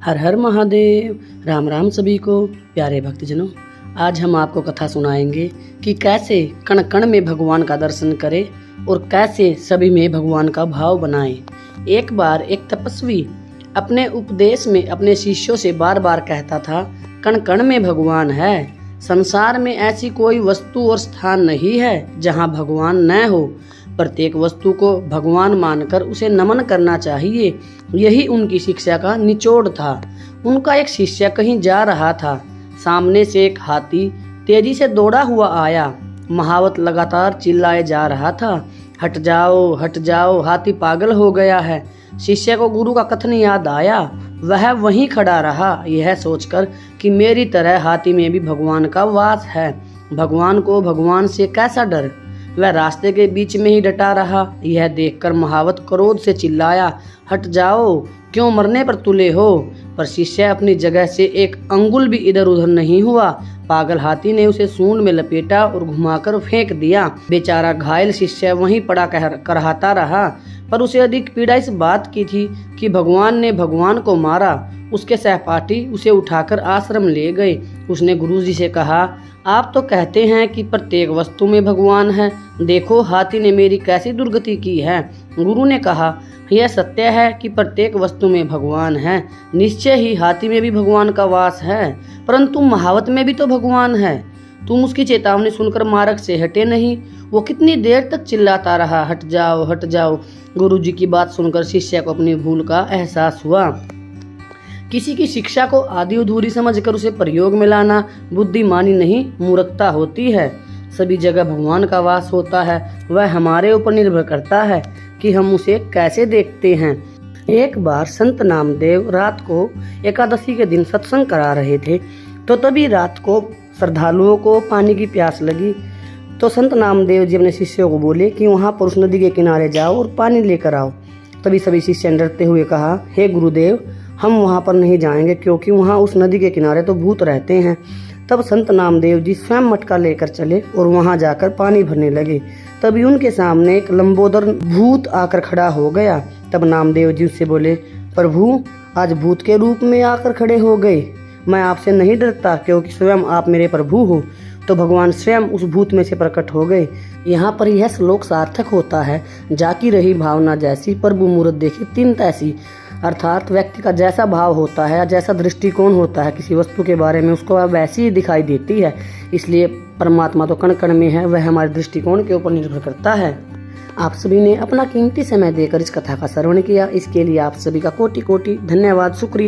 हर हर महादेव। राम राम सभी को प्यारे भक्तजनों। आज हम आपको कथा सुनाएंगे कि कैसे कण कण में भगवान का दर्शन करें और कैसे सभी में भगवान का भाव बनाएं। एक बार एक तपस्वी अपने उपदेश में अपने शिष्यों से बार बार कहता था, कण कण में भगवान है। संसार में ऐसी कोई वस्तु और स्थान नहीं है जहाँ भगवान न हो। प्रत्येक वस्तु को भगवान मानकर उसे नमन करना चाहिए। यही उनकी शिक्षा का निचोड़ था। उनका एक शिष्य कहीं जा रहा था। सामने से एक हाथी तेजी से दौड़ा हुआ आया। महावत लगातार चिल्लाए जा रहा था, हट जाओ, हाथी पागल हो गया है। शिष्य को गुरु का कथन याद आया। वह वहीं खड़ा रहा, यह सोचकर कि मेरी तरह हाथी में भी भगवान का वास है। भगवान को भगवान से कैसा डर। वह रास्ते के बीच में ही डटा रहा। यह देखकर महावत क्रोध से चिल्लाया, हट जाओ, क्यों मरने पर तुले हो। पर शिष्य अपनी जगह से एक अंगुल भी इधर उधर नहीं हुआ। पागल हाथी ने उसे सूंड में लपेटा और घुमाकर फेंक दिया। बेचारा घायल शिष्य वहीं पड़ा कराहता रहा। पर उसे अधिक पीड़ा इस बात की थी कि भगवान ने भगवान को मारा। उसके सहपाठी उसे उठाकर आश्रम ले गए। उसने गुरुजी से कहा, आप तो कहते हैं कि प्रत्येक वस्तु में भगवान है, देखो हाथी ने मेरी कैसी दुर्गति की है। गुरु ने कहा, यह सत्य है कि प्रत्येक वस्तु में भगवान है। निश्चय ही हाथी में भी भगवान का वास है, परंतु महावत में भी तो भगवान है। तुम उसकी चेतावनी सुनकर मार्ग से हटे नहीं। वो कितनी देर तक चिल्लाता रहा, हट जाओ। गुरु जी की बात सुनकर शिष्य को अपनी भूल का एहसास हुआ। किसी की शिक्षा को आधी अधूरी समझकर उसे प्रयोग में लाना बुद्धिमानी नहीं, मूर्खता होती है। सभी जगह भगवान का वास होता है। वह हमारे ऊपर निर्भर करता है कि हम उसे कैसे देखते हैं। एक बार संत नामदेव रात को एकादशी के दिन सत्संग करा रहे थे, तो तभी रात को श्रद्धालुओं को पानी की प्यास लगी। तो संत नामदेव जी अपने शिष्यों को बोले कि वहाँ पर उस नदी के किनारे जाओ और पानी लेकर आओ। तभी सभी शिष्य डरते हुए कहा, हे गुरुदेव, हम वहाँ पर नहीं जाएंगे, क्योंकि वहाँ उस नदी के किनारे तो भूत रहते हैं। तब संत नामदेव जी स्वयं मटका लेकर चले और वहाँ जाकर पानी भरने लगे। तभी उनके सामने एक लंबोदर भूत आकर खड़ा हो गया। तब नामदेव जी उससे बोले, प्रभु, आज भूत के रूप में आकर खड़े हो गए। मैं आपसे नहीं डरता, क्योंकि स्वयं आप मेरे प्रभु हो। तो भगवान स्वयं उस भूत में से प्रकट हो गए। यहाँ पर यह श्लोक सार्थक होता है, जाकी रही भावना जैसी, प्रभु मूरत देखी तिन तैसी। अर्थात व्यक्ति का जैसा भाव होता है, जैसा दृष्टिकोण होता है किसी वस्तु के बारे में, उसको वैसी ही दिखाई देती है। इसलिए परमात्मा तो कण कण में है, वह हमारे दृष्टिकोण के ऊपर निर्भर करता है। आप सभी ने अपना कीमती समय देकर इस कथा का श्रवण किया, इसके लिए आप सभी का कोटि कोटि धन्यवाद, शुक्रिया।